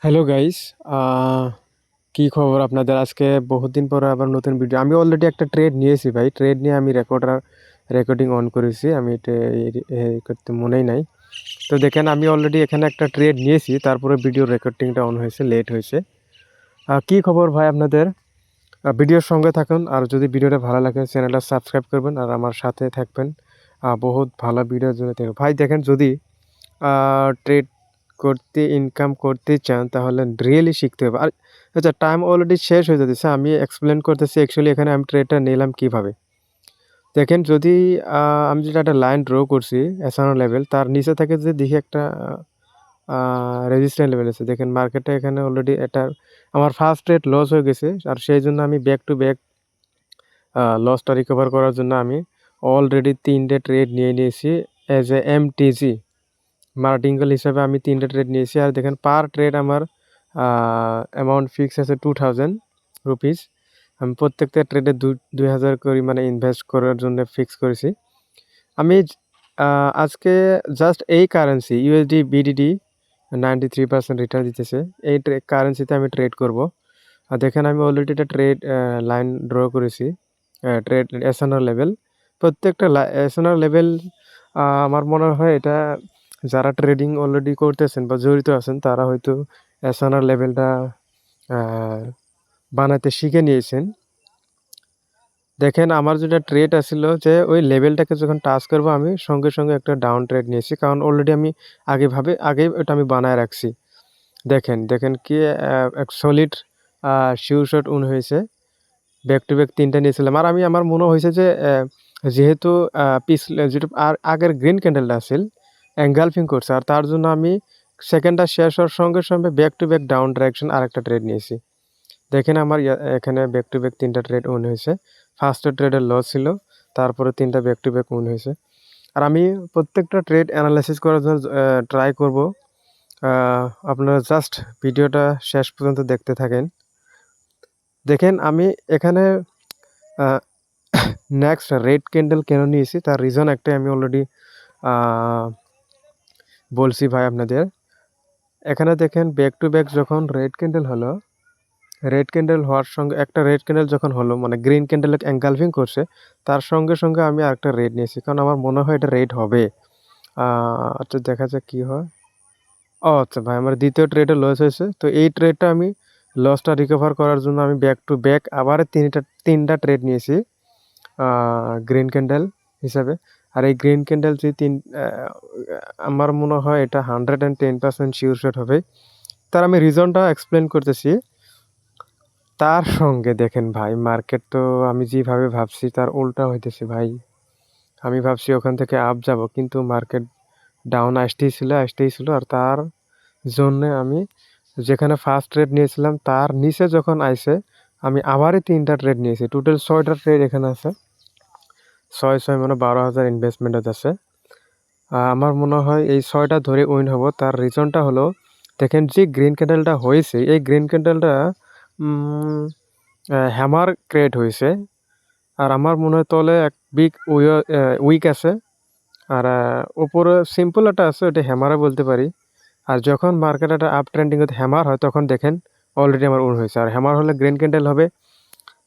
Hello guys, কি খবর আপনাদের? আজকে বহুত দিন পরে আবার নতুন ভিডিও। আমি অলরেডি একটা ট্রেড নিয়েছি ভাই। ট্রেড নিয়ে আমি রেকর্ডিং অন করেছি। আমি এটা করতে মনেই নাই। তো দেখেন, আমি অলরেডি এখানে একটা ট্রেড নিয়েছি, তারপরে ভিডিও রেকর্ডিংটা অন হয়েছে, লেট হয়েছে। কি খবর ভাই আপনাদের? ভিডিওর সঙ্গে থাকুন, আর যদি ভিডিওটা ভালো লাগে চ্যানেলটা সাবস্ক্রাইব করবেন আর আমার সাথে থাকবেন। বহুত ভালো ভিডিওর জন্য থাকবে ভাই। দেখেন, যদি ট্রেড করতে ইনকাম করতে চান তাহলে রিয়েলি শিখতে হবে। আর আচ্ছা, টাইম অলরেডি শেষ হয়ে যেতেছে, আমি এক্সপ্লেন করতেছি অ্যাকচুয়ালি এখানে আমি ট্রেডটা নিলাম কিভাবে। দেখেন, যদি আমি যেটা একটা লাইন ড্র করছি এসআনো লেভেল, তার নিচে থেকে যে দেখি একটা রেজিস্ট্যান্ট লেভেল আছে। দেখেন মার্কেটে এখানে অলরেডি এটা আমার ফার্স্ট ট্রেড লস হয়ে গেছে, আর সেই জন্য আমি ব্যাক টু ব্যাক লসটা রিকভার করার জন্য আমি অলরেডি 3টে ট্রেড নিয়ে নিয়েছি অ্যাজ এ এমটিজি মার্টিঙ্গল হিসাবে। আমি 3টে ট্রেড নিয়েছি, আর দেখেন পার ট্রেড আমার অ্যামাউন্ট ফিক্স আছে 2000 রুপিস। আমি প্রত্যেকটা ট্রেডে 2000 করে মানে ইনভেস্ট করার জন্য ফিক্স করেছি। আমি আজকে জাস্ট এই কারেন্সি ইউএসডি বিডিডি 93% রিটার্ন দিতেছে। এই কারেন্সিতে আমি ট্রেড করব। আর দেখেন, আমি অলরেডি একটা ট্রেড লাইন ড্র করেছি, ট্রেড এসএনআর লেভেল। প্রত্যেকটা এসএনআর লেভেল আমার মনে হয় এটা যারা ট্রেডিং অলরেডি করতেছেন বা জড়িত আছেন তারা হয়তো এসএনআর লেভেলটা বানাতে শিখে নিয়েছেন। দেখেন, আমার যেটা ট্রেড আসছিল যে ওই লেভেলটাকে যখন টাচ করবো আমি সঙ্গে সঙ্গে একটা ডাউন ট্রেড নিয়েছি, কারণ অলরেডি আমি আগে ওটা আমি বানায় রাখছি। দেখেন দেখেন কি এক সলিড শিওর শট উন হয়েছে। ব্যাক টু ব্যাক 3টা নিয়েছিলাম, আর আমার মনে হয়েছে যে যেহেতু যেটা আর আগের গ্রিন ক্যান্ডেলটা আছিল এঙ্গালফিং করছে, আর তার জন্য আমি সেকেন্ডটা শেষ হওয়ার সঙ্গে সঙ্গে back to back down direction আরেকটা ট্রেড নিয়েছি। দেখেন আমার এখানে ব্যাক টু ব্যাক 3টা ট্রেড উইন হয়েছে। ফার্স্টের ট্রেডের লস ছিল, তারপরে 3টা ব্যাক টু ব্যাক উইন হয়েছে। আর আমি প্রত্যেকটা ট্রেড অ্যানালাইসিস করার জন্য ট্রাই করব। আপনারা জাস্ট ভিডিওটা শেষ পর্যন্ত দেখতে থাকেন। দেখেন, আমি এখানে নেক্সট রেড ক্যান্ডেল কেন নিয়েছি তার রিজন একটাই আমি অলরেডি বলছি ভাই আপনাদের। এখানে দেখেন ব্যাক টু ব্যাক যখন রেড ক্যান্ডেল হলো, রেড ক্যান্ডেল হওয়ার সঙ্গে একটা রেড ক্যান্ডেল যখন হলো মানে গ্রিন ক্যান্ডেল এনগালফিং করছে, তার সঙ্গে সঙ্গে আমি আরেকটা রেড নিয়েছি, কারণ আমার মনে হয় এটা রেড হবে। আচ্ছা, দেখা যাক কী হয়। আচ্ছা ভাই, আমার দ্বিতীয় ট্রেডে লস হয়েছে। তো এই ট্রেডটা আমি লসটা রিকভার করার জন্য আমি ব্যাক টু ব্যাক আবার তিনটা ট্রেড নিয়েছি গ্রিন ক্যান্ডেল হিসাবে। আর এই গ্রিন ক্যান্ডেল যে আমার মনে হয় এটা 110% শিওর শট হবে। তার আমি রিজনটা এক্সপ্লেন করতেছি। তার সঙ্গে দেখেন ভাই, মার্কেট তো আমি যেভাবে ভাবছি তার উল্টা হইতেছে ভাই। আমি ভাবছি ওখান থেকে আপ যাব, কিন্তু মার্কেট ডাউন আসতেই ছিল। আর তার জন্যে আমি যেখানে ফার্স্ট ট্রেড নিয়েছিলাম তার নিচে যখন আইছে, আমি আবারই 3টা ট্রেড নিয়েছি। টোটাল 6টা ট্রেড এখানে আছে। 6 মানে 12,000 ইনভেস্টমেন্ট আছে। আমার মনে হয় এই 6টা ধরে উইন হব। তার রিজনটা হলো, দেখেন যে গ্রিন ক্যান্ডেলটা হয়েছে, এই গ্রিন ক্যান্ডেলটা হ্যামার ক্রিয়েট হয়েছে। আর আমার মনে হয় তলে এক বিগ উইক আছে, আর উপরে সিম্পল একটা আছে, ওটা হ্যামারে বলতে পারি। আর যখন মার্কেট একটা আপ ট্রেন্ডিং হ্যামার হয় তখন দেখেন অলরেডি আমার উইন হয়েছে। আর হ্যামার হলে গ্রিন ক্যান্ডেল হবে।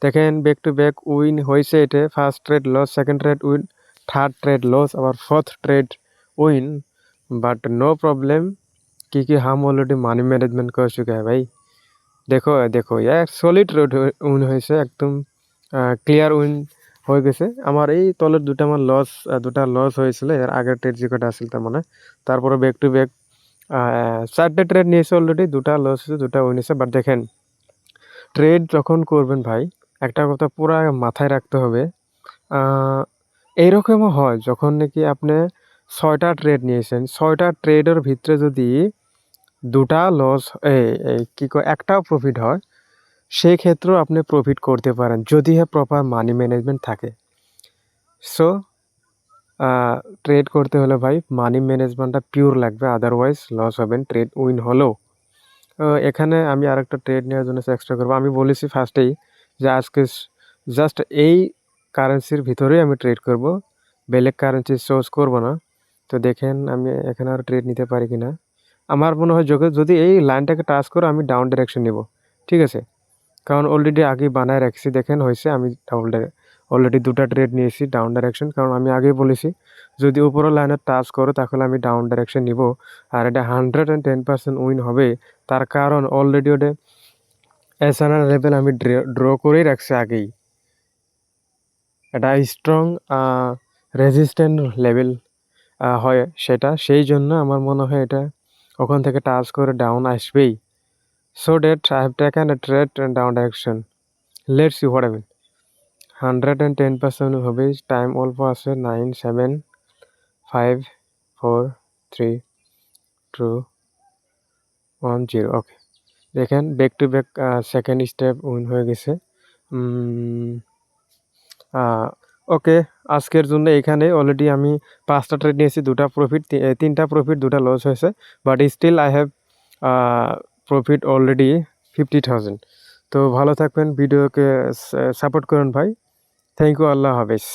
দেখেন ব্যাক টু ব্যাক উইন হয়েছে। এটা first trade loss, second trade win, third trade loss, আবার fourth trade win. But no problem, क्योंकि हम ऑलरेडी মানি ম্যানেজমেন্ট कर चुके हैं भाई। দেখো দেখো ইয়ার সলিড উইন হয়েছে, একদম ক্লিয়ার উইন হয়ে গেছে। আমার এই তলের দুটা লস হয়েছিল এর আগের ট্রেড যে কটা আসছিল তার মানে। তারপরে ব্যাক টু ব্যাক 4টে ট্রেড নিয়েছে অলরেডি, দুটা লস হয়েছে, দুটা উইন হয়েছে। বাট দেখেন, ট্রেড যখন করবেন ভাই একটা কথা পুরো মাথায় রাখতে হবে। এইরকমও হয় যখন নাকি আপনি 6টা ট্রেড নিয়েছেন, 6টা ট্রেডের ভিতরে যদি দুটা লস কি কয় একটাও প্রফিট হয়, সেই ক্ষেত্রেও আপনি প্রফিট করতে পারেন যদি প্রপার মানি ম্যানেজমেন্ট থাকে। সো ট্রেড করতে হলে ভাই মানি ম্যানেজমেন্টটা পিওর লাগবে, আদারওয়াইজ লস হবেন ট্রেড উইন হলেও। এখানে আমি আরেকটা ট্রেড নেওয়ার জন্য চেষ্টা করবো। আমি বলেছি ফার্স্টেই যে আজকে জাস্ট এই কারেন্সির ভিতরেই আমি ট্রেড করব, বেলেগ কারেন্সি সোর্স করব না। তো দেখেন আমি এখানে আর ট্রেড নিতে পারি কিনা। আমার মনে হয় যদি এই লাইনটাকে টাচ করে আমি ডাউন ডাইরেকশন নিব, ঠিক আছে? কারণ অলরেডি আগেই বানায় রাখছি, দেখেন হয়েছে। আমি অলরেডি দুটা ট্রেড নিয়েছি ডাউন ডাইরেকশন, কারণ আমি আগেই বলেছি যদি উপরের লাইনে টাচ করো তাহলে আমি ডাউন ডাইরেকশন নিব। আর এটা 110% উইন হবে, তার কারণ অলরেডি ওটা এসএনআর লেভেল আমি ড্র করেই রাখছি আগেই। এটা স্ট্রং রেজিস্ট্যান্ট লেভেল হয় সেটা, সেই জন্য আমার মনে হয় এটা ওখান থেকে টাচ করে ডাউন আসবেই। So that I have taken a trade down direction. Let's see what I mean. 110% হবে, টাইম অল্প আছে। 9, 7, 5, 4, 3, 2, 1, 0। ওকে, দেখেন back to back second step win হয়ে গেছে। ওকে, আজকের জন্য এখানে অলরেডি আমি 5টা ট্রেড নিয়েছি, 2টা প্রফিট, 3টা প্রফিট, 2টা লস হয়েছে, but still I have profit already 50,000। তো ভালো থাকবেন, ভিডিওকে সাপোর্ট করুন ভাই। থ্যাংক ইউ, আল্লাহ হাফেজ।